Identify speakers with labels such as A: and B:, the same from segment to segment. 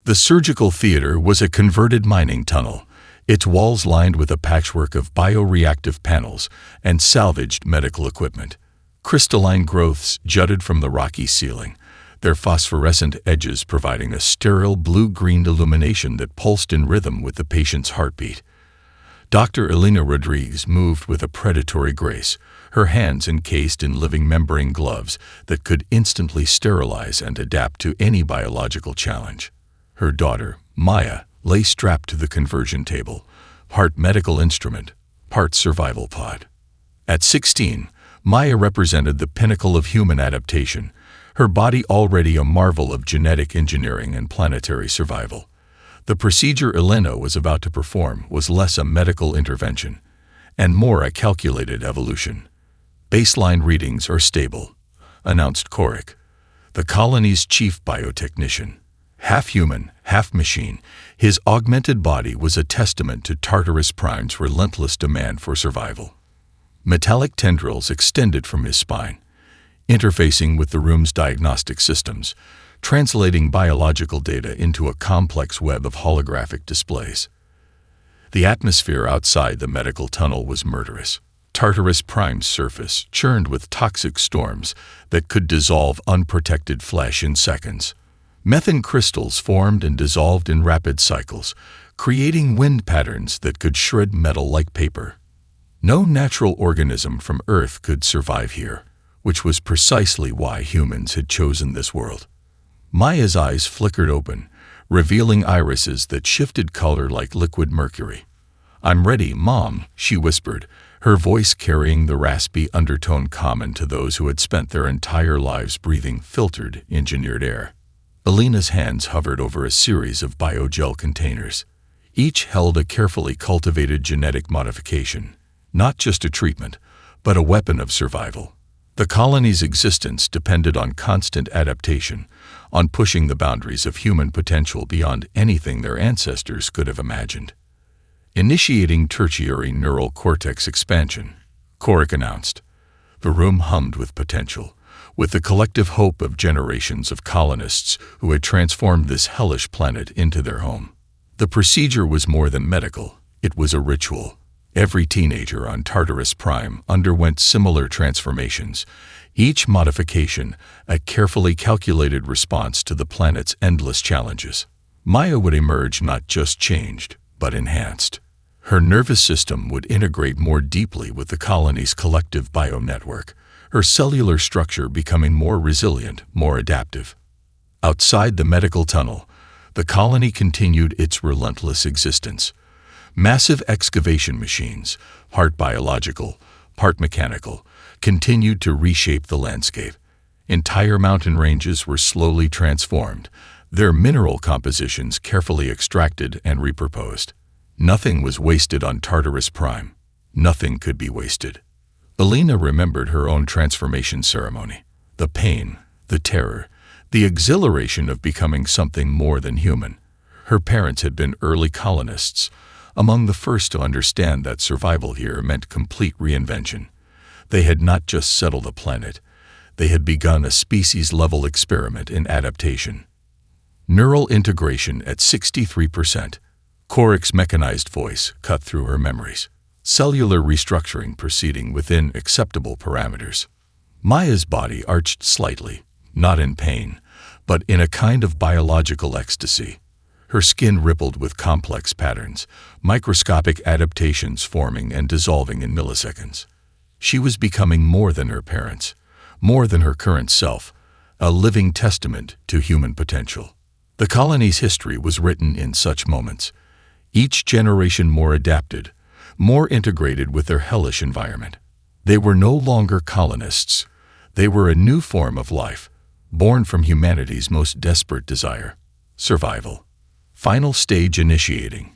A: The surgical theater was a converted mining tunnel, its walls lined with a patchwork of bioreactive panels and salvaged medical equipment. Crystalline growths jutted from the rocky ceiling, their phosphorescent edges providing a sterile blue-green illumination that pulsed in rhythm with the patient's heartbeat. Dr. Elena Rodriguez moved with a predatory grace, her hands encased in living membrane gloves that could instantly sterilize and adapt to any biological challenge. Her daughter, Maya, lay strapped to the conversion table, part medical instrument, part survival pod. At 16, Maya represented the pinnacle of human adaptation, her body already a marvel of genetic engineering and planetary survival. The procedure Elena was about to perform was less a medical intervention and more a calculated evolution. "Baseline readings are stable," announced Korik, the colony's chief biotechnician. Half human, half machine, his augmented body was a testament to Tartarus Prime's relentless demand for survival. Metallic tendrils extended from his spine, interfacing with the room's diagnostic systems, translating biological data into a complex web of holographic displays. The atmosphere outside the medical tunnel was murderous. Tartarus Prime's surface churned with toxic storms that could dissolve unprotected flesh in seconds. Methane crystals formed and dissolved in rapid cycles, creating wind patterns that could shred metal like paper. No natural organism from Earth could survive here, which was precisely why humans had chosen this world. Maya's eyes flickered open, revealing irises that shifted color like liquid mercury. "I'm ready, Mom," she whispered, her voice carrying the raspy undertone common to those who had spent their entire lives breathing filtered, engineered air. Elena's hands hovered over a series of biogel containers. Each held a carefully cultivated genetic modification, not just a treatment, but a weapon of survival. The colony's existence depended on constant adaptation, on pushing the boundaries of human potential beyond anything their ancestors could have imagined. "Initiating tertiary neural cortex expansion," Korik announced. The room hummed with potential, with the collective hope of generations of colonists who had transformed this hellish planet into their home. The procedure was more than medical, it was a ritual. Every teenager on Tartarus Prime underwent similar transformations, each modification a carefully calculated response to the planet's endless challenges. Maya would emerge not just changed, but enhanced. Her nervous system would integrate more deeply with the colony's collective bio-network, her cellular structure becoming more resilient, more adaptive. Outside the medical tunnel, the colony continued its relentless existence. Massive excavation machines, part biological, part mechanical, continued to reshape the landscape. Entire mountain ranges were slowly transformed, their mineral compositions carefully extracted and repurposed. Nothing was wasted on Tartarus Prime. Nothing could be wasted. Elena remembered her own transformation ceremony. The pain, the terror, the exhilaration of becoming something more than human. Her parents had been early colonists, among the first to understand that survival here meant complete reinvention. They had not just settled a planet, they had begun a species-level experiment in adaptation. Neural integration at 63%. Korik's mechanized voice cut through her memories. Cellular restructuring proceeding within acceptable parameters. Maya's body arched slightly, not in pain, but in a kind of biological ecstasy. Her skin rippled with complex patterns, microscopic adaptations forming and dissolving in milliseconds. She was becoming more than her parents, more than her current self, a living testament to human potential. The colony's history was written in such moments, each generation more adapted, more integrated with their hellish environment. They were no longer colonists. They were a new form of life, born from humanity's most desperate desire, survival. "Final stage initiating,"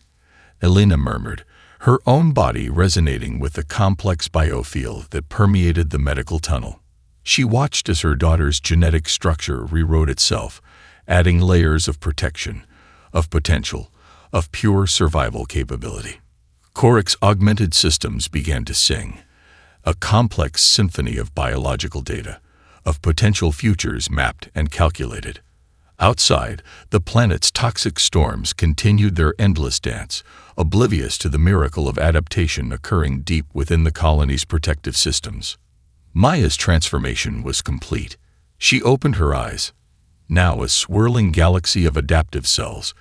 A: Elena murmured, her own body resonating with the complex biofield that permeated the medical tunnel. She watched as her daughter's genetic structure rewrote itself, adding layers of protection, of potential, of pure survival capability. Korik's augmented systems began to sing, a complex symphony of biological data, of potential futures mapped and calculated. Outside, the planet's toxic storms continued their endless dance, oblivious to the miracle of adaptation occurring deep within the colony's protective systems. Maya's transformation was complete. She opened her eyes. Now a swirling galaxy of adaptive cells,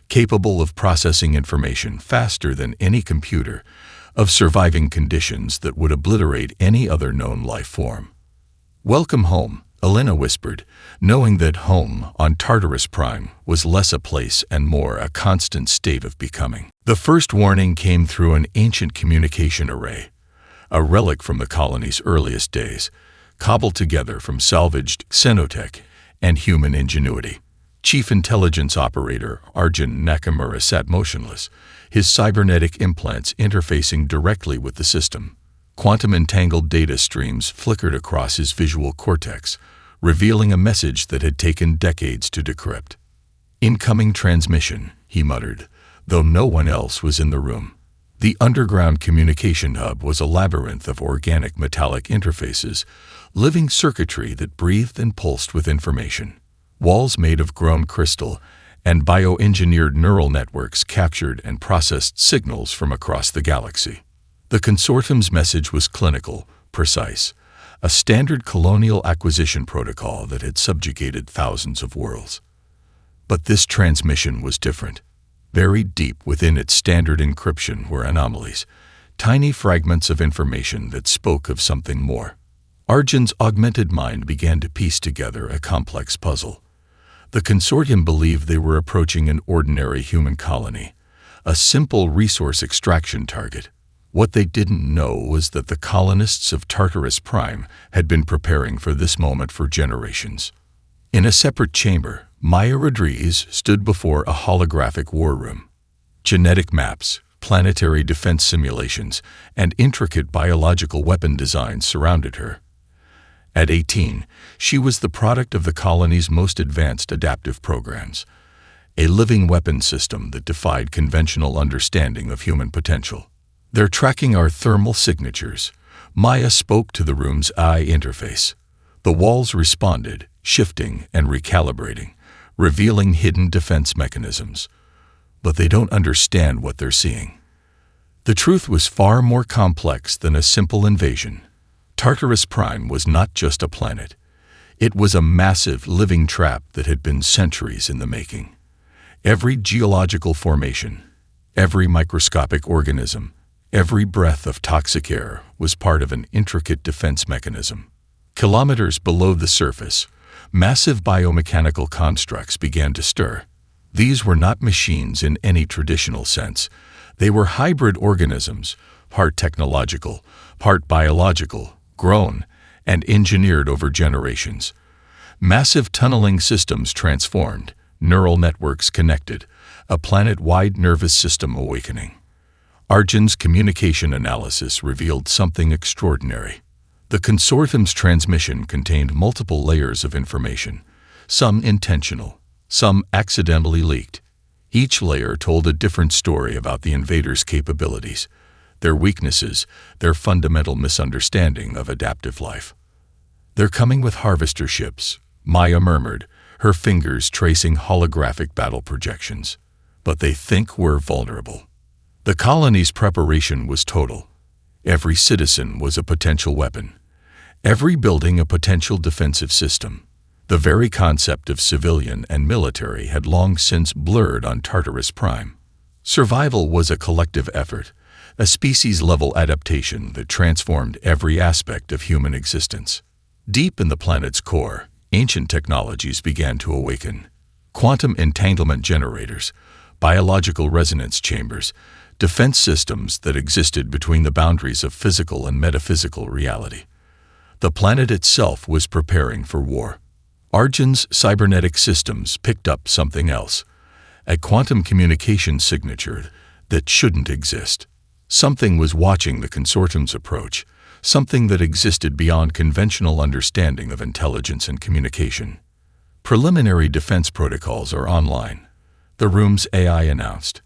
A: capable of processing information faster than any computer, of surviving conditions that would obliterate any other known life form. "Welcome home," Elena whispered, knowing that home on Tartarus Prime was less a place and more a constant state of becoming. The first warning came through an ancient communication array, a relic from the colony's earliest days, cobbled together from salvaged xenotech and human ingenuity. Chief Intelligence Operator Arjun Nakamura sat motionless, his cybernetic implants interfacing directly with the system. Quantum-entangled data streams flickered across his visual cortex, revealing a message that had taken decades to decrypt. "Incoming transmission," he muttered, though no one else was in the room. The underground communication hub was a labyrinth of organic metallic interfaces, living circuitry that breathed and pulsed with information. Walls made of grown crystal and bioengineered neural networks captured and processed signals from across the galaxy. The consortium's message was clinical, precise, a standard colonial acquisition protocol that had subjugated thousands of worlds. But this transmission was different. Buried deep within its standard encryption were anomalies, tiny fragments of information that spoke of something more. Arjun's augmented mind began to piece together a complex puzzle. The consortium believed they were approaching an ordinary human colony, a simple resource extraction target. What they didn't know was that the colonists of Tartarus Prime had been preparing for this moment for generations. In a separate chamber, Maya Rodriguez stood before a holographic war room. Genetic maps, planetary defense simulations, and intricate biological weapon designs surrounded her. At 18, she was the product of the colony's most advanced adaptive programs, a living weapon system that defied conventional understanding of human potential. "They're tracking our thermal signatures," Maya spoke to the room's eye interface. The walls responded, shifting and recalibrating, revealing hidden defense mechanisms. But they don't understand what they're seeing. The truth was far more complex than a simple invasion. Tartarus Prime was not just a planet. It was a massive living trap that had been centuries in the making. Every geological formation, every microscopic organism, every breath of toxic air was part of an intricate defense mechanism. Kilometers below the surface, massive biomechanical constructs began to stir. These were not machines in any traditional sense. They were hybrid organisms, part technological, part biological, grown and engineered over generations. Massive tunneling systems transformed, neural networks connected, a planet-wide nervous system awakening. Arjun's communication analysis revealed something extraordinary. The consortium's transmission contained multiple layers of information, some intentional, some accidentally leaked. Each layer told a different story about the invaders' capabilities, their weaknesses, their fundamental misunderstanding of adaptive life. "They're coming with harvester ships," Maya murmured, her fingers tracing holographic battle projections. "But they think we're vulnerable." The colony's preparation was total. Every citizen was a potential weapon. Every building a potential defensive system. The very concept of civilian and military had long since blurred on Tartarus Prime. Survival was a collective effort, a species-level adaptation that transformed every aspect of human existence. Deep in the planet's core, ancient technologies began to awaken. Quantum entanglement generators, biological resonance chambers, defense systems that existed between the boundaries of physical and metaphysical reality. The planet itself was preparing for war. Arjun's cybernetic systems picked up something else, a quantum communication signature that shouldn't exist. Something was watching the consortium's approach, something that existed beyond conventional understanding of intelligence and communication. "Preliminary defense protocols are online," the room's AI announced.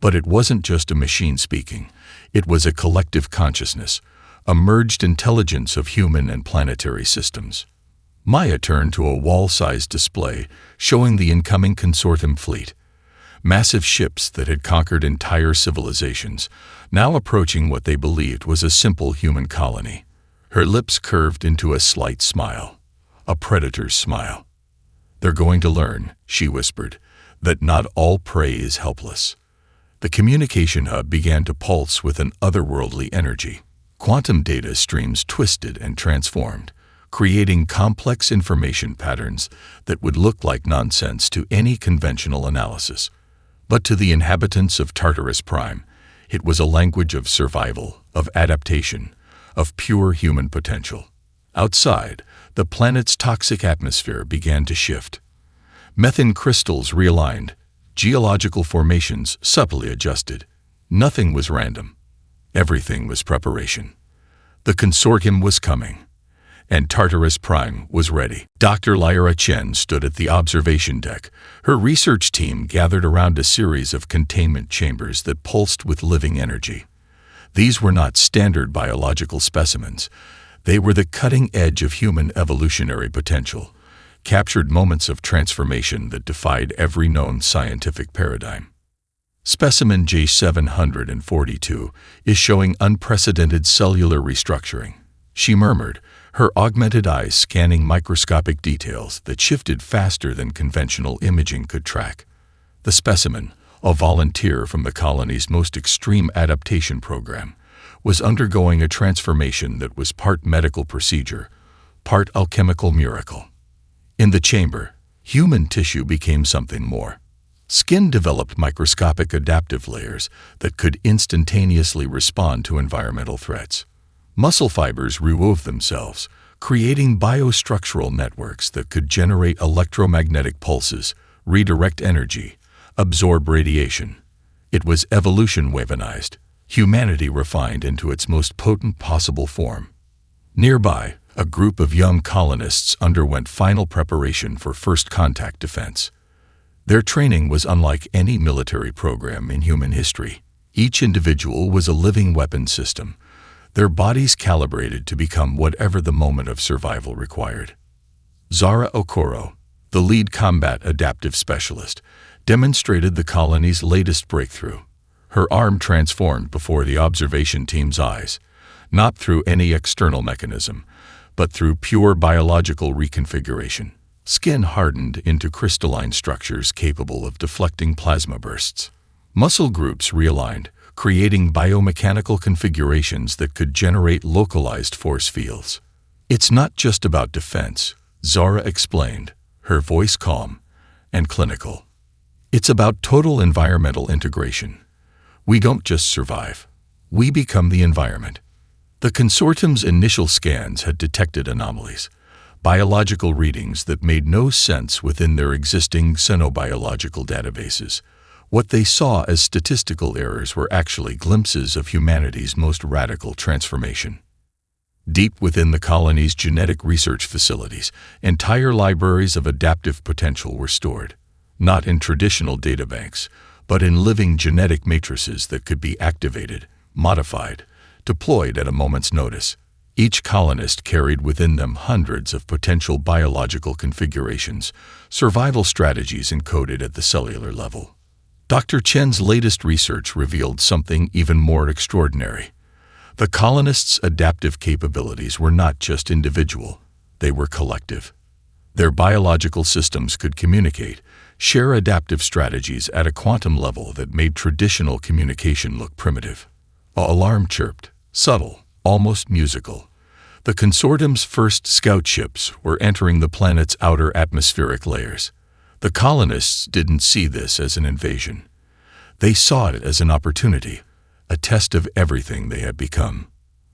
A: But it wasn't just a machine speaking. It was a collective consciousness, a merged intelligence of human and planetary systems. Maya turned to a wall-sized display showing the incoming consortium fleet. Massive ships that had conquered entire civilizations, now approaching what they believed was a simple human colony. Her lips curved into a slight smile, a predator's smile. "They're going to learn," she whispered, "that not all prey is helpless." The communication hub began to pulse with an otherworldly energy. Quantum data streams twisted and transformed, creating complex information patterns that would look like nonsense to any conventional analysis. But to the inhabitants of Tartarus Prime, it was a language of survival, of adaptation, of pure human potential. Outside, the planet's toxic atmosphere began to shift. Methane crystals realigned, geological formations subtly adjusted. Nothing was random. Everything was preparation. The consortium was coming, and Tartarus Prime was ready. Dr. Lyra Chen stood at the observation deck. Her research team gathered around a series of containment chambers that pulsed with living energy. These were not standard biological specimens. They were the cutting edge of human evolutionary potential, captured moments of transformation that defied every known scientific paradigm. Specimen J742 is showing unprecedented cellular restructuring, she murmured, her augmented eyes scanning microscopic details that shifted faster than conventional imaging could track. The specimen, a volunteer from the colony's most extreme adaptation program, was undergoing a transformation that was part medical procedure, part alchemical miracle. In the chamber, human tissue became something more. Skin developed microscopic adaptive layers that could instantaneously respond to environmental threats. Muscle fibers rewove themselves, creating biostructural networks that could generate electromagnetic pulses, redirect energy, absorb radiation. It was evolution wavenized, humanity refined into its most potent possible form. Nearby, a group of young colonists underwent final preparation for first contact defense. Their training was unlike any military program in human history. Each individual was a living weapon system, their bodies calibrated to become whatever the moment of survival required. Zara Okoro, the lead combat adaptive specialist, demonstrated the colony's latest breakthrough. Her arm transformed before the observation team's eyes, not through any external mechanism, but through pure biological reconfiguration. Skin hardened into crystalline structures capable of deflecting plasma bursts. Muscle groups realigned, creating biomechanical configurations that could generate localized force fields. "It's not just about defense," Zara explained, her voice calm and clinical. "It's about total environmental integration. We don't just survive. We become the environment." The consortium's initial scans had detected anomalies, biological readings that made no sense within their existing xenobiological databases. What they saw as statistical errors were actually glimpses of humanity's most radical transformation. Deep within the colony's genetic research facilities, entire libraries of adaptive potential were stored, not in traditional databanks, but in living genetic matrices that could be activated, modified, deployed at a moment's notice. Each colonist carried within them hundreds of potential biological configurations, survival strategies encoded at the cellular level. Dr. Chen's latest research revealed something even more extraordinary. The colonists' adaptive capabilities were not just individual, they were collective. Their biological systems could communicate, share adaptive strategies at a quantum level that made traditional communication look primitive. An alarm chirped, subtle, almost musical. The consortium's first scout ships were entering the planet's outer atmospheric layers. The colonists didn't see this as an invasion. They saw it as an opportunity, a test of everything they had become.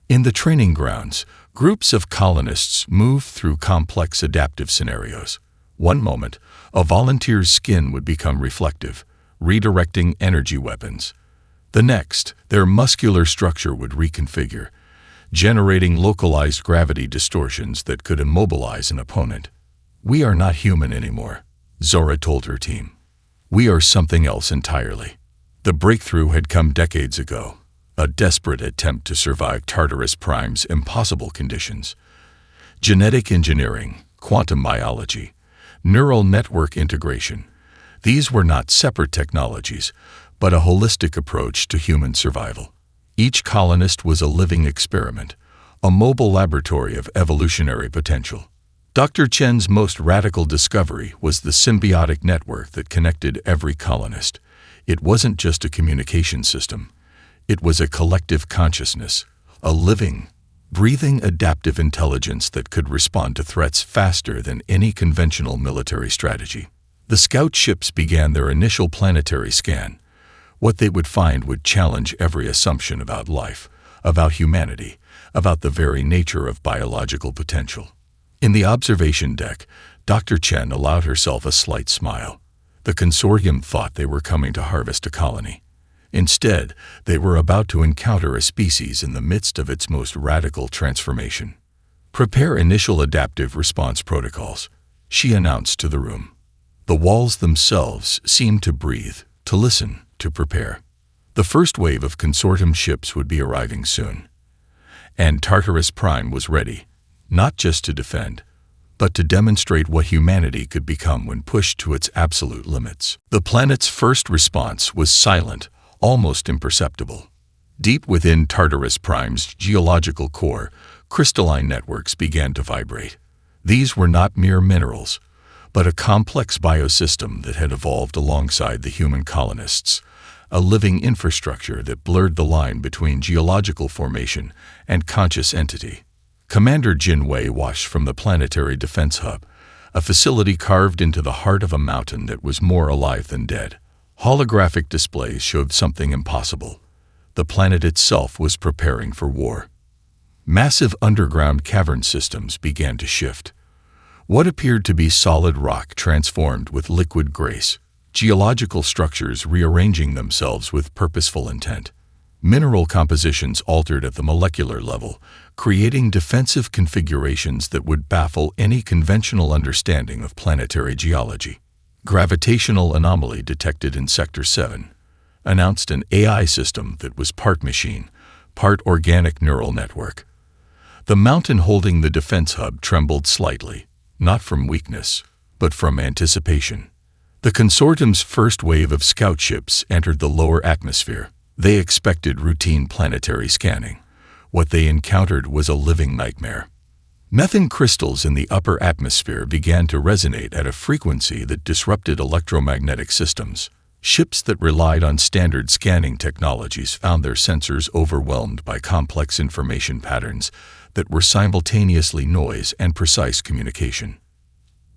A: In the training grounds, groups of colonists moved through complex adaptive scenarios. One moment, a volunteer's skin would become reflective, redirecting energy weapons. The next, their muscular structure would reconfigure, generating localized gravity distortions that could immobilize an opponent. "We are not human anymore," Zora told her team. "We are something else entirely." The breakthrough had come decades ago, a desperate attempt to survive Tartarus Prime's impossible conditions. Genetic engineering, quantum biology, neural network integration. These were not separate technologies, but a holistic approach to human survival. Each colonist was a living experiment, a mobile laboratory of evolutionary potential. Dr. Chen's most radical discovery was the symbiotic network that connected every colonist. It wasn't just a communication system. It was a collective consciousness, a living, breathing adaptive intelligence that could respond to threats faster than any conventional military strategy. The scout ships began their initial planetary scan. What they would find would challenge every assumption about life, about humanity, about the very nature of biological potential. In the observation deck, Dr. Chen allowed herself a slight smile. The consortium thought they were coming to harvest a colony. Instead, they were about to encounter a species in the midst of its most radical transformation. "Prepare initial adaptive response protocols," she announced to the room. The walls themselves seemed to breathe, to listen, to prepare. The first wave of consortium ships would be arriving soon. And Tartarus Prime was ready, not just to defend, but to demonstrate what humanity could become when pushed to its absolute limits. The planet's first response was silent, almost imperceptible. Deep within Tartarus Prime's geological core, crystalline networks began to vibrate. These were not mere minerals, but a complex biosystem that had evolved alongside the human colonists, a living infrastructure that blurred the line between geological formation and conscious entity. Commander Jin Wei watched from the Planetary Defense Hub, a facility carved into the heart of a mountain that was more alive than dead. Holographic displays showed something impossible. The planet itself was preparing for war. Massive underground cavern systems began to shift. What appeared to be solid rock transformed with liquid grace, geological structures rearranging themselves with purposeful intent. Mineral compositions altered at the molecular level, creating defensive configurations that would baffle any conventional understanding of planetary geology. Gravitational anomaly detected in Sector 7 announced an AI system that was part machine, part organic neural network. The mountain holding the defense hub trembled slightly, not from weakness, but from anticipation. The consortium's first wave of scout ships entered the lower atmosphere. They expected routine planetary scanning. What they encountered was a living nightmare. Methane crystals in the upper atmosphere began to resonate at a frequency that disrupted electromagnetic systems. Ships that relied on standard scanning technologies found their sensors overwhelmed by complex information patterns that were simultaneously noise and precise communication.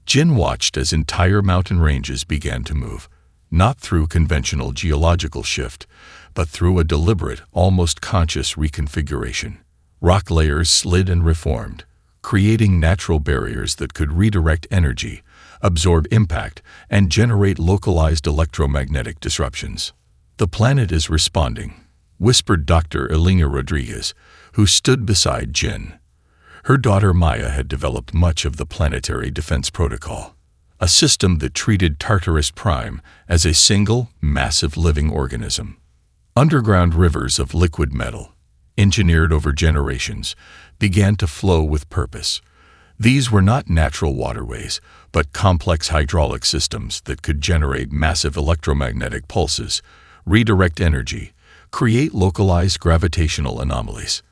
A: Jin watched as entire mountain ranges began to move, not through conventional geological shift, but through a deliberate, almost conscious reconfiguration. Rock layers slid and reformed, creating natural barriers that could redirect energy, absorb impact, and generate localized electromagnetic disruptions. "The planet is responding," whispered Dr. Elena Rodriguez, who stood beside Jin. Her daughter Maya had developed much of the planetary defense protocol, a system that treated Tartarus Prime as a single, massive living organism. Underground rivers of liquid metal, engineered over generations, began to flow with purpose. These were not natural waterways, but complex hydraulic systems that could generate massive electromagnetic pulses, redirect energy, create localized gravitational anomalies.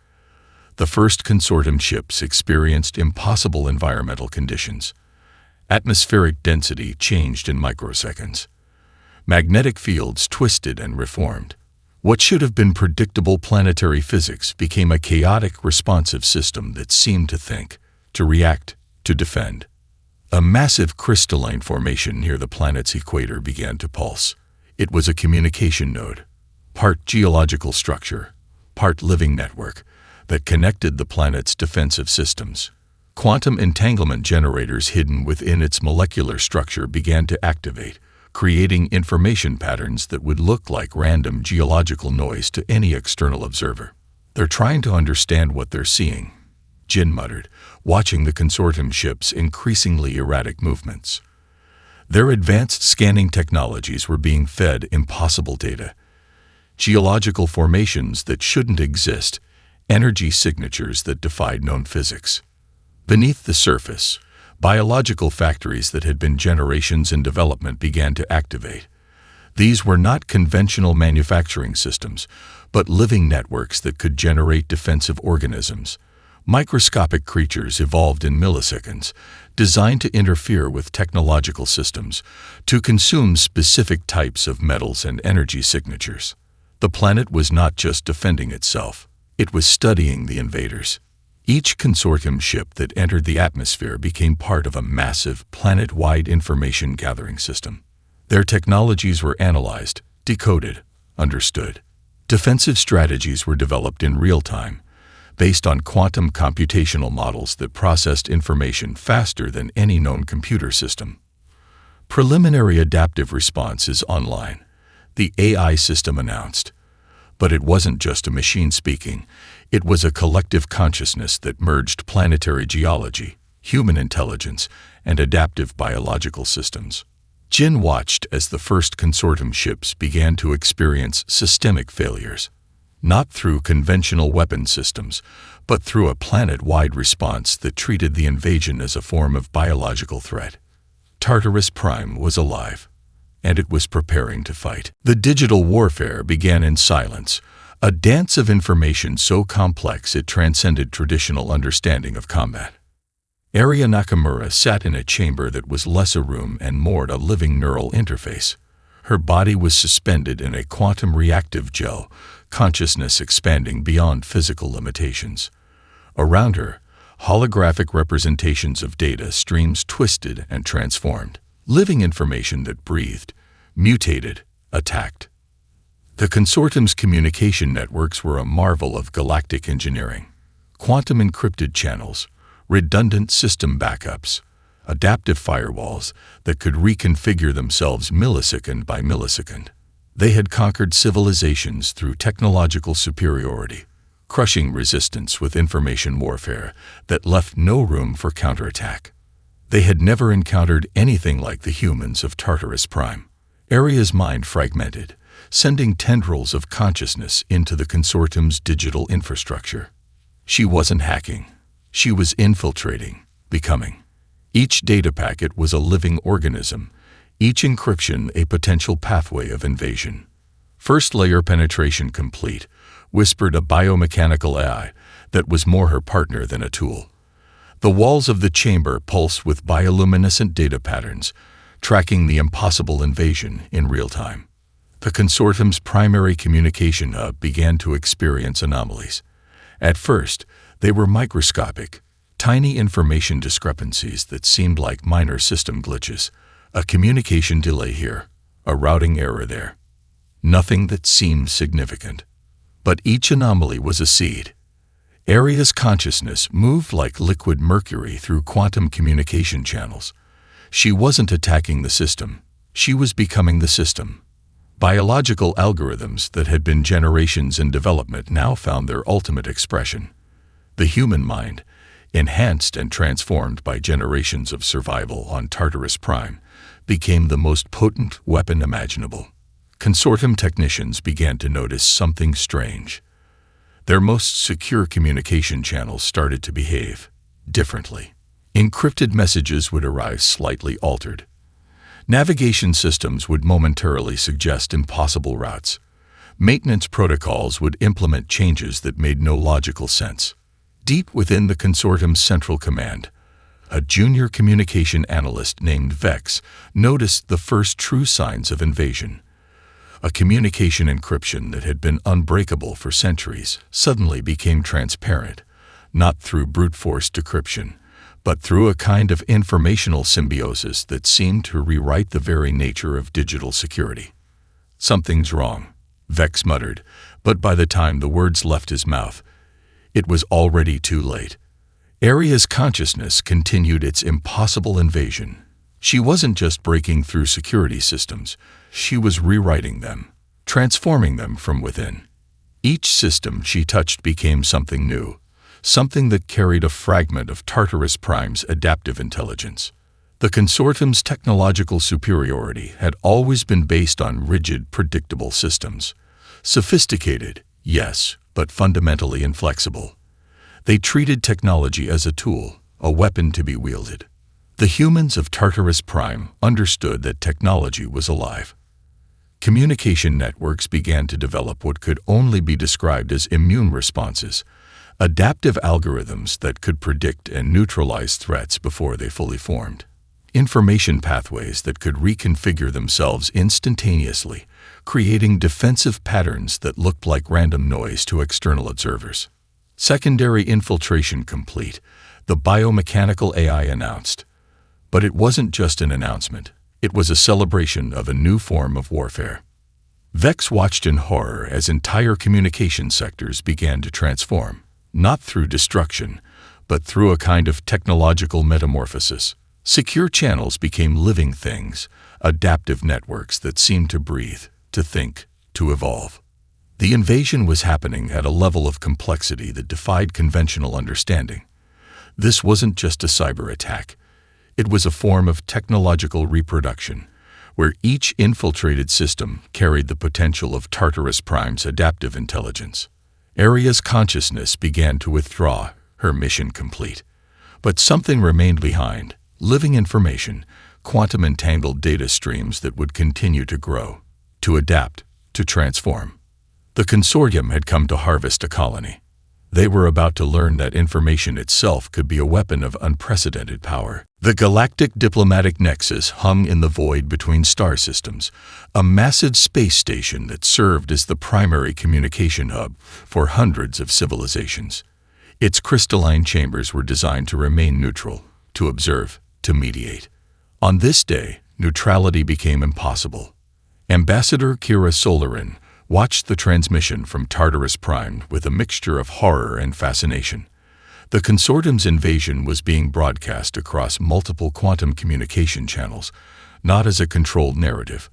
A: The first consortium ships experienced impossible environmental conditions. Atmospheric density changed in microseconds. Magnetic fields twisted and reformed. What should have been predictable planetary physics became a chaotic, responsive system that seemed to think, to react, to defend. A massive crystalline formation near the planet's equator began to pulse. It was a communication node, part geological structure, part living network, that connected the planet's defensive systems. Quantum entanglement generators hidden within its molecular structure began to activate, creating information patterns that would look like random geological noise to any external observer. "They're trying to understand what they're seeing," Jin muttered, watching the consortium ship's increasingly erratic movements. Their advanced scanning technologies were being fed impossible data. Geological formations that shouldn't exist, energy signatures that defied known physics. Beneath the surface, Biological factories that had been generations in development began to activate. These were not conventional manufacturing systems, but living networks that could generate defensive organisms. Microscopic creatures evolved in milliseconds, designed to interfere with technological systems, to consume specific types of metals and energy signatures. The planet was not just defending itself, it was studying the invaders. Each consortium ship that entered the atmosphere became part of a massive, planet-wide information gathering system. Their technologies were analyzed, decoded, understood. Defensive strategies were developed in real time, based on quantum computational models that processed information faster than any known computer system. Preliminary adaptive response is online, the AI system announced. But it wasn't just a machine speaking, it was a collective consciousness that merged planetary geology, human intelligence, and adaptive biological systems. Jin watched as the first consortium ships began to experience systemic failures. Not through conventional weapon systems, but through a planet-wide response that treated the invasion as a form of biological threat. Tartarus Prime was alive, and it was preparing to fight. The digital warfare began in silence, a dance of information so complex it transcended traditional understanding of combat. Arya Nakamura sat in a chamber that was less a room and more a living neural interface. Her body was suspended in a quantum reactive gel, consciousness expanding beyond physical limitations. Around her, holographic representations of data streams twisted and transformed, living information that breathed, mutated, attacked. The consortium's communication networks were a marvel of galactic engineering. Quantum encrypted channels, redundant system backups, adaptive firewalls that could reconfigure themselves millisecond by millisecond. They had conquered civilizations through technological superiority, crushing resistance with information warfare that left no room for counterattack. They had never encountered anything like the humans of Tartarus Prime. Arya's mind fragmented, sending tendrils of consciousness into the consortium's digital infrastructure. She wasn't hacking. She was infiltrating, becoming. Each data packet was a living organism, each encryption a potential pathway of invasion. First layer penetration complete, whispered a biomechanical AI that was more her partner than a tool. The walls of the chamber pulsed with bioluminescent data patterns, tracking the impossible invasion in real time. The consortium's primary communication hub began to experience anomalies. At first, they were microscopic, tiny information discrepancies that seemed like minor system glitches, a communication delay here, a routing error there. Nothing that seemed significant. But each anomaly was a seed. Arya's consciousness moved like liquid mercury through quantum communication channels. She wasn't attacking the system. She was becoming the system. Biological algorithms that had been generations in development now found their ultimate expression. The human mind, enhanced and transformed by generations of survival on Tartarus Prime, became the most potent weapon imaginable. Consortium technicians began to notice something strange. Their most secure communication channels started to behave differently. Encrypted messages would arrive slightly altered. Navigation systems would momentarily suggest impossible routes. Maintenance protocols would implement changes that made no logical sense. Deep within the consortium's central command, a junior communication analyst named Vex noticed the first true signs of invasion. A communication encryption that had been unbreakable for centuries suddenly became transparent, not through brute force decryption, but through a kind of informational symbiosis that seemed to rewrite the very nature of digital security. "Something's wrong," Vex muttered, but by the time the words left his mouth, it was already too late. Arya's consciousness continued its impossible invasion. She wasn't just breaking through security systems, she was rewriting them, transforming them from within. Each system she touched became something new, something that carried a fragment of Tartarus Prime's adaptive intelligence. The consortium's technological superiority had always been based on rigid, predictable systems. Sophisticated, yes, but fundamentally inflexible. They treated technology as a tool, a weapon to be wielded. The humans of Tartarus Prime understood that technology was alive. Communication networks began to develop what could only be described as immune responses, adaptive algorithms that could predict and neutralize threats before they fully formed. Information pathways that could reconfigure themselves instantaneously, creating defensive patterns that looked like random noise to external observers. Secondary infiltration complete, the biomechanical AI announced. But it wasn't just an announcement. It was a celebration of a new form of warfare. Vex watched in horror as entire communication sectors began to transform, not through destruction, but through a kind of technological metamorphosis. Secure channels became living things, adaptive networks that seemed to breathe, to think, to evolve. The invasion was happening at a level of complexity that defied conventional understanding. This wasn't just a cyber attack. It was a form of technological reproduction, where each infiltrated system carried the potential of Tartarus Prime's adaptive intelligence. Aria's consciousness began to withdraw, her mission complete. But something remained behind, living information, quantum-entangled data streams that would continue to grow, to adapt, to transform. The consortium had come to harvest a colony. They were about to learn that information itself could be a weapon of unprecedented power. The Galactic diplomatic nexus hung in the void between star systems, a massive space station that served as the primary communication hub for hundreds of civilizations. Its crystalline chambers were designed to remain neutral, to observe, to mediate. On this day, neutrality became impossible. Ambassador Kira Solarin watched the transmission from Tartarus Prime with a mixture of horror and fascination. The consortium's invasion was being broadcast across multiple quantum communication channels, not as a controlled narrative,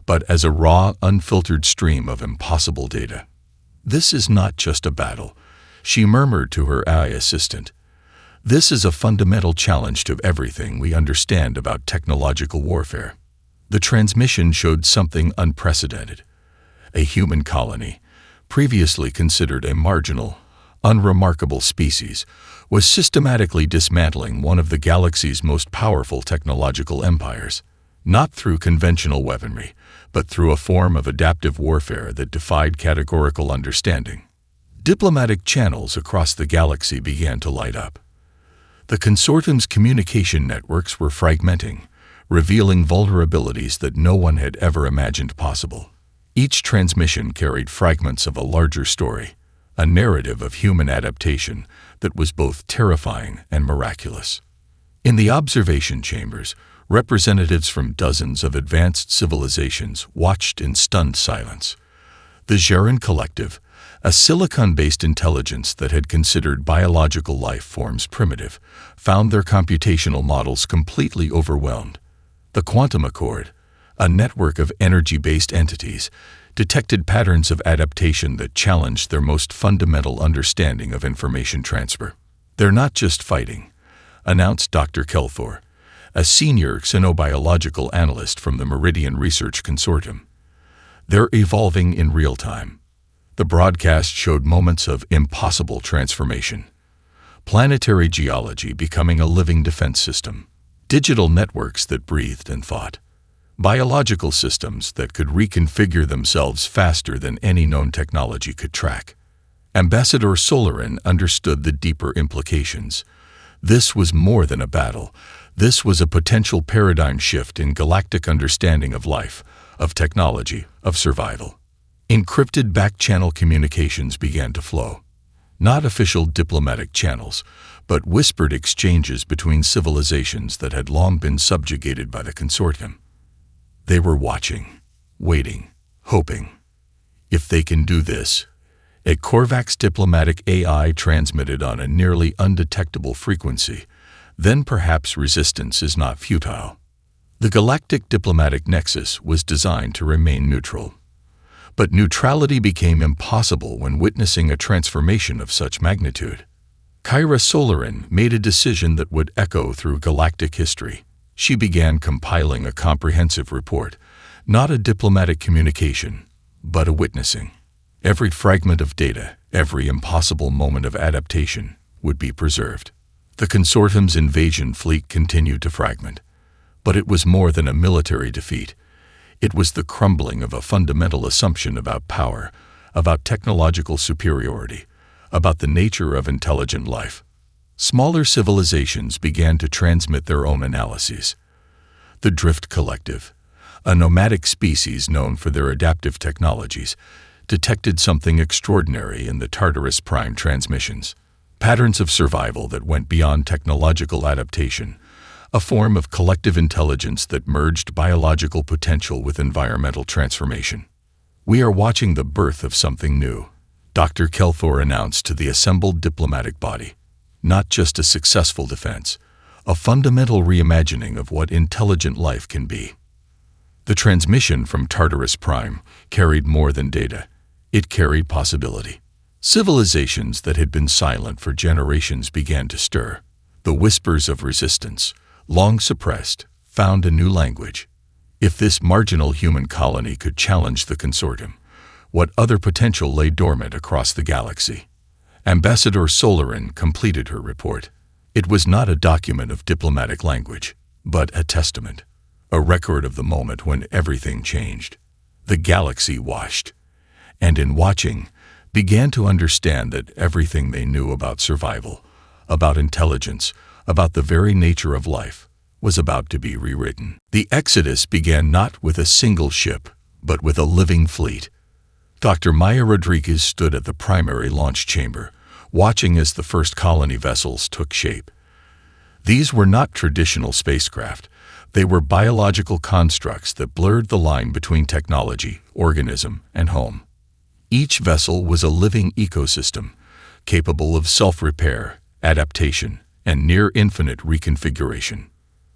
A: but as a raw, unfiltered stream of impossible data. "This is not just a battle," she murmured to her AI assistant. "This is a fundamental challenge to everything we understand about technological warfare." The transmission showed something unprecedented. A human colony, previously considered a marginal, unremarkable species, was systematically dismantling one of the galaxy's most powerful technological empires, not through conventional weaponry, but through a form of adaptive warfare that defied categorical understanding. Diplomatic channels across the galaxy began to light up. The consortium's communication networks were fragmenting, revealing vulnerabilities that no one had ever imagined possible. Each transmission carried fragments of a larger story, a narrative of human adaptation that was both terrifying and miraculous. In the observation chambers, representatives from dozens of advanced civilizations watched in stunned silence. The Gerin Collective, a silicon-based intelligence that had considered biological life forms primitive, found their computational models completely overwhelmed. The Quantum Accord, a network of energy-based entities, detected patterns of adaptation that challenged their most fundamental understanding of information transfer. "They're not just fighting," announced Dr. Kelthor, a senior xenobiological analyst from the Meridian Research Consortium. "They're evolving in real time." The broadcast showed moments of impossible transformation. Planetary geology becoming a living defense system. Digital networks that breathed and thought. Biological systems that could reconfigure themselves faster than any known technology could track. Ambassador Solarin understood the deeper implications. This was more than a battle. This was a potential paradigm shift in galactic understanding of life, of technology, of survival. Encrypted back-channel communications began to flow. Not official diplomatic channels, but whispered exchanges between civilizations that had long been subjugated by the consortium. They were watching, waiting, hoping. If they can do this, a Korvax diplomatic AI transmitted on a nearly undetectable frequency, then perhaps resistance is not futile. The Galactic diplomatic nexus was designed to remain neutral. But neutrality became impossible when witnessing a transformation of such magnitude. Kira Solarin made a decision that would echo through galactic history. She began compiling a comprehensive report, not a diplomatic communication, but a witnessing. Every fragment of data, every impossible moment of adaptation would be preserved. The consortium's invasion fleet continued to fragment. But it was more than a military defeat. It was the crumbling of a fundamental assumption about power, about technological superiority, about the nature of intelligent life. Smaller civilizations began to transmit their own analyses. The Drift Collective, a nomadic species known for their adaptive technologies, detected something extraordinary in the Tartarus Prime transmissions. Patterns of survival that went beyond technological adaptation, a form of collective intelligence that merged biological potential with environmental transformation. "We are watching the birth of something new," Dr. Kelthor announced to the assembled diplomatic body. "Not just a successful defense, a fundamental reimagining of what intelligent life can be." The transmission from Tartarus Prime carried more than data. It carried possibility. Civilizations that had been silent for generations began to stir. The whispers of resistance, long suppressed, found a new language. If this marginal human colony could challenge the consortium, what other potential lay dormant across the galaxy? Ambassador Solarin completed her report. It was not a document of diplomatic language, but a testament, a record of the moment when everything changed. The galaxy watched, and in watching, began to understand that everything they knew about survival, about intelligence, about the very nature of life, was about to be rewritten. The exodus began not with a single ship, but with a living fleet. Dr. Maya Rodriguez stood at the primary launch chamber, watching as the first colony vessels took shape. These were not traditional spacecraft. They were biological constructs that blurred the line between technology, organism, and home. Each vessel was a living ecosystem, capable of self-repair, adaptation, and near-infinite reconfiguration.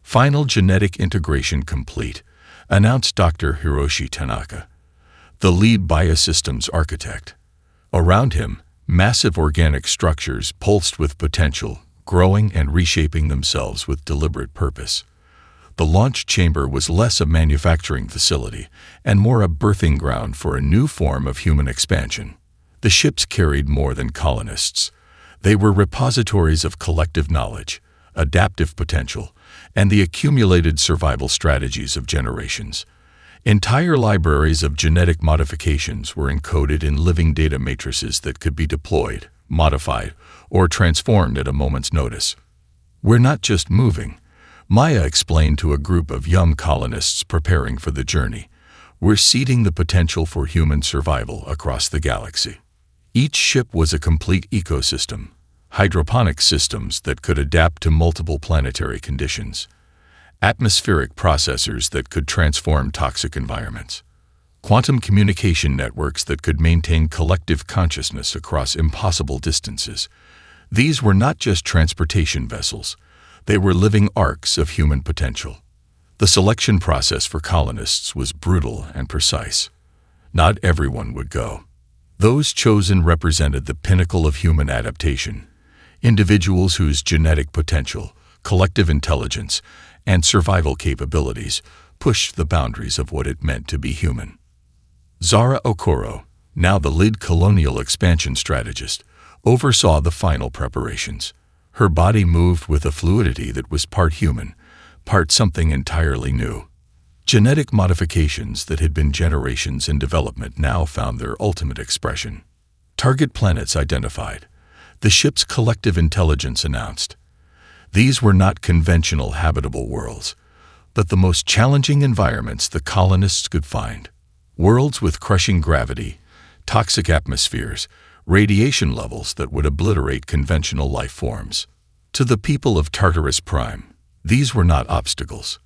A: "Final genetic integration complete," announced Dr. Hiroshi Tanaka, the lead biosystems architect. Around him, massive organic structures pulsed with potential, growing and reshaping themselves with deliberate purpose. The launch chamber was less a manufacturing facility and more a birthing ground for a new form of human expansion. The ships carried more than colonists. They were repositories of collective knowledge, adaptive potential, and the accumulated survival strategies of generations. Entire libraries of genetic modifications were encoded in living data matrices that could be deployed, modified, or transformed at a moment's notice. "We're not just moving," Maya explained to a group of young colonists preparing for the journey. "We're seeding the potential for human survival across the galaxy." Each ship was a complete ecosystem, hydroponic systems that could adapt to multiple planetary conditions, atmospheric processors that could transform toxic environments, quantum communication networks that could maintain collective consciousness across impossible distances. These were not just transportation vessels. They were living arcs of human potential. The selection process for colonists was brutal and precise. Not everyone would go. Those chosen represented the pinnacle of human adaptation, individuals whose genetic potential, collective intelligence, and survival capabilities pushed the boundaries of what it meant to be human. Zara Okoro, now the lead colonial expansion strategist, oversaw the final preparations. Her body moved with a fluidity that was part human, part something entirely new. Genetic modifications that had been generations in development now found their ultimate expression. Target planets identified. The ship's collective intelligence announced. These were not conventional habitable worlds, but the most challenging environments the colonists could find. Worlds with crushing gravity, toxic atmospheres, radiation levels that would obliterate conventional life forms. To the people of Tartarus Prime, these were not obstacles.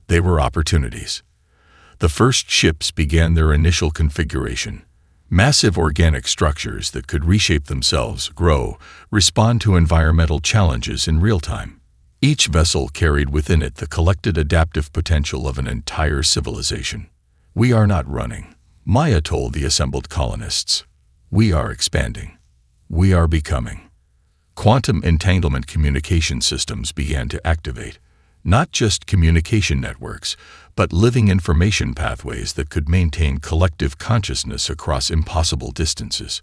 A: They were opportunities. The first ships began their initial configuration. Massive organic structures that could reshape themselves, grow, respond to environmental challenges in real time. Each vessel carried within it the collected adaptive potential of an entire civilization. "We are not running," Maya told the assembled colonists. "We are expanding. We are becoming." Quantum entanglement communication systems began to activate. Not just communication networks, but living information pathways that could maintain collective consciousness across impossible distances.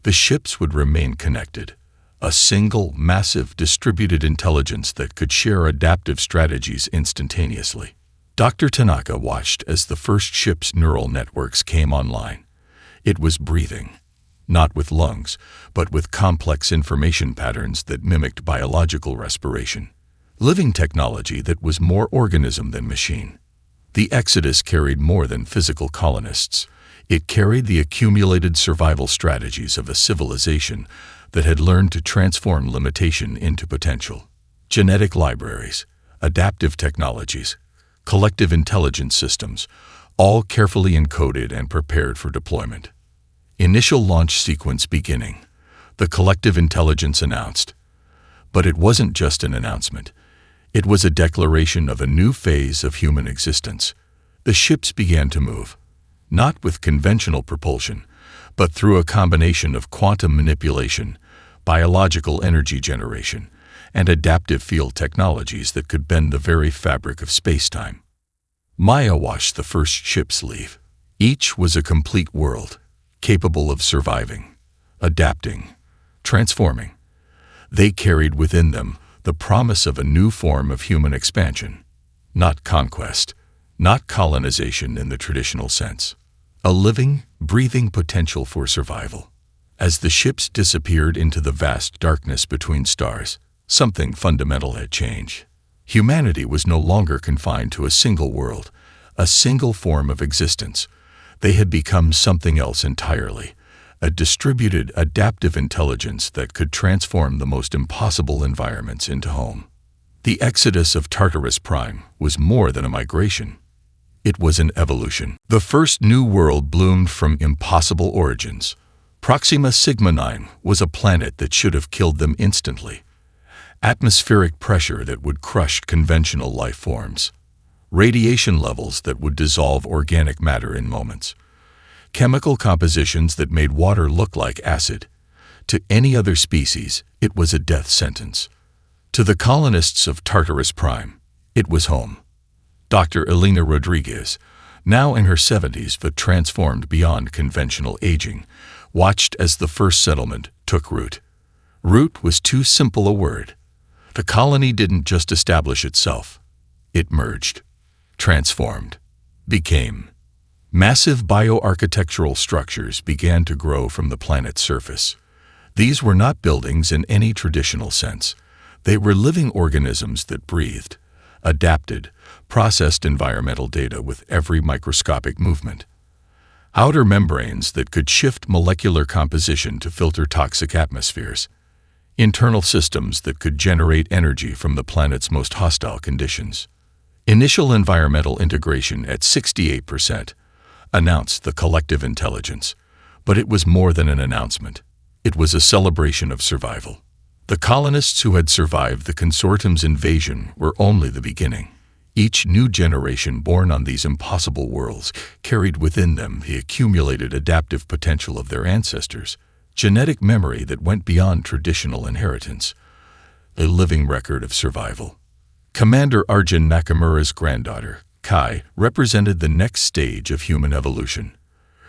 A: The ships would remain connected, a single, massive, distributed intelligence that could share adaptive strategies instantaneously. Dr. Tanaka watched as the first ship's neural networks came online. It was breathing, not with lungs, but with complex information patterns that mimicked biological respiration. Living technology that was more organism than machine. The Exodus carried more than physical colonists. It carried the accumulated survival strategies of a civilization that had learned to transform limitation into potential. Genetic libraries, adaptive technologies, collective intelligence systems, all carefully encoded and prepared for deployment. Initial launch sequence beginning. The collective intelligence announced. But it wasn't just an announcement. It was a declaration of a new phase of human existence. The ships began to move, not with conventional propulsion, but through a combination of quantum manipulation, biological energy generation, and adaptive field technologies that could bend the very fabric of space-time. Maya watched the first ships leave. Each was a complete world, capable of surviving, adapting, transforming. They carried within them the promise of a new form of human expansion, not conquest, not colonization in the traditional sense. A living, breathing potential for survival. As the ships disappeared into the vast darkness between stars, something fundamental had changed. Humanity was no longer confined to a single world, a single form of existence. They had become something else entirely. A distributed, adaptive intelligence that could transform the most impossible environments into home. The exodus of Tartarus Prime was more than a migration. It was an evolution. The first new world bloomed from impossible origins. Proxima Sigma 9 was a planet that should have killed them instantly. Atmospheric pressure that would crush conventional life forms. Radiation levels that would dissolve organic matter in moments. Chemical compositions that made water look like acid. To any other species, it was a death sentence. To the colonists of Tartarus Prime, it was home. Dr. Elena Rodriguez, now in her 70s but transformed beyond conventional aging, watched as the first settlement took root. Root was too simple a word. The colony didn't just establish itself. It merged, transformed, became. Massive bioarchitectural structures began to grow from the planet's surface. These were not buildings in any traditional sense. They were living organisms that breathed, adapted, processed environmental data with every microscopic movement. Outer membranes that could shift molecular composition to filter toxic atmospheres. Internal systems that could generate energy from the planet's most hostile conditions. Initial environmental integration at 68%. Announced the collective intelligence, but it was more than an announcement. It was a celebration of survival. The colonists who had survived the consortium's invasion were only the beginning. Each new generation born on these impossible worlds carried within them the accumulated adaptive potential of their ancestors, genetic memory that went beyond traditional inheritance, a living record of survival. Commander Arjun Nakamura's granddaughter, Kai, represented the next stage of human evolution.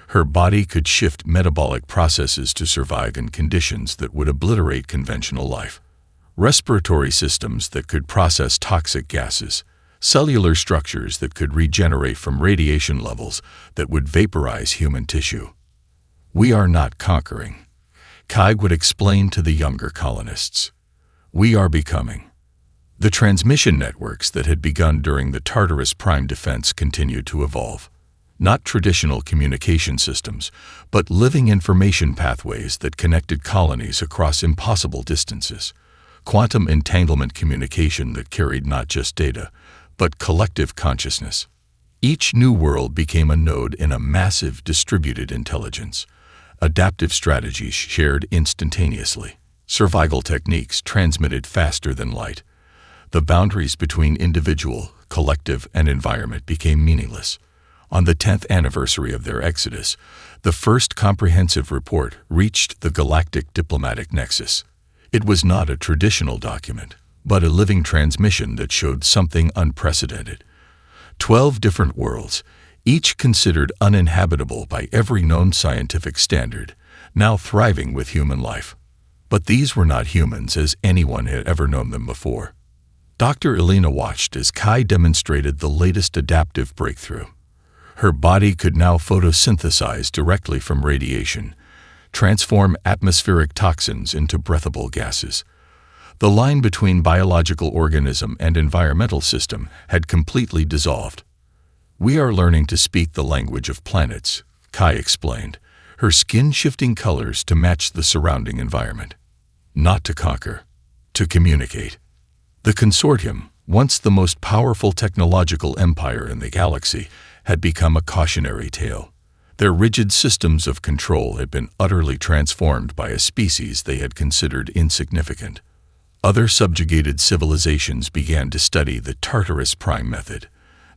A: Her body could shift metabolic processes to survive in conditions that would obliterate conventional life. Respiratory systems that could process toxic gases, cellular structures that could regenerate from radiation levels that would vaporize human tissue. We are not conquering, Kai would explain to the younger colonists. We are becoming. The transmission networks that had begun during the Tartarus Prime defense continued to evolve. Not traditional communication systems, but living information pathways that connected colonies across impossible distances. Quantum entanglement communication that carried not just data, but collective consciousness. Each new world became a node in a massive distributed intelligence. Adaptive strategies shared instantaneously. Survival techniques transmitted faster than light. The boundaries between individual, collective, and environment became meaningless. On the 10th anniversary of their exodus, the first comprehensive report reached the Galactic diplomatic nexus. It was not a traditional document, but a living transmission that showed something unprecedented. 12 different worlds, each considered uninhabitable by every known scientific standard, now thriving with human life. But these were not humans as anyone had ever known them before. Dr. Elena watched as Kai demonstrated the latest adaptive breakthrough. Her body could now photosynthesize directly from radiation, transform atmospheric toxins into breathable gases. The line between biological organism and environmental system had completely dissolved. "We are learning to speak the language of planets," Kai explained, her skin shifting colors to match the surrounding environment. "Not to conquer, to communicate." The consortium, once the most powerful technological empire in the galaxy, had become a cautionary tale. Their rigid systems of control had been utterly transformed by a species they had considered insignificant. Other subjugated civilizations began to study the Tartarus Prime method,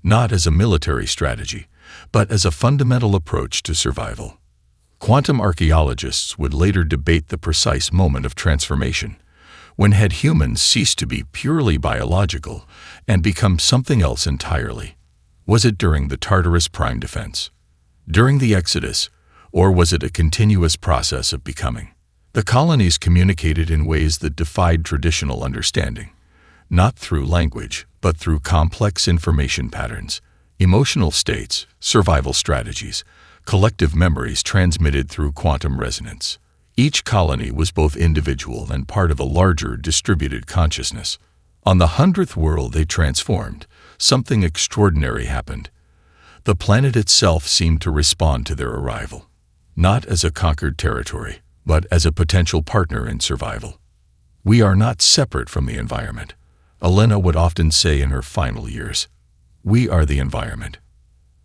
A: not as a military strategy, but as a fundamental approach to survival. Quantum archaeologists would later debate the precise moment of transformation. When had humans ceased to be purely biological and become something else entirely? Was it during the Tartarus Prime defense, during the Exodus, or was it a continuous process of becoming? The colonies communicated in ways that defied traditional understanding, not through language, but through complex information patterns, emotional states, survival strategies, collective memories transmitted through quantum resonance. Each colony was both individual and part of a larger distributed consciousness. On the 100th world they transformed, something extraordinary happened. The planet itself seemed to respond to their arrival, not as a conquered territory, but as a potential partner in survival. "We are not separate from the environment," Elena would often say in her final years. "We are the environment."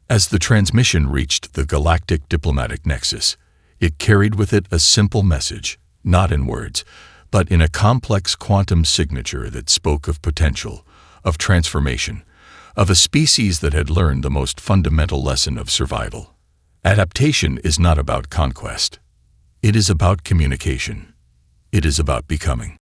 A: As the transmission reached the galactic diplomatic nexus, it carried with it a simple message, not in words, but in a complex quantum signature that spoke of potential, of transformation, of a species that had learned the most fundamental lesson of survival. Adaptation is not about conquest. It is about communication. It is about becoming.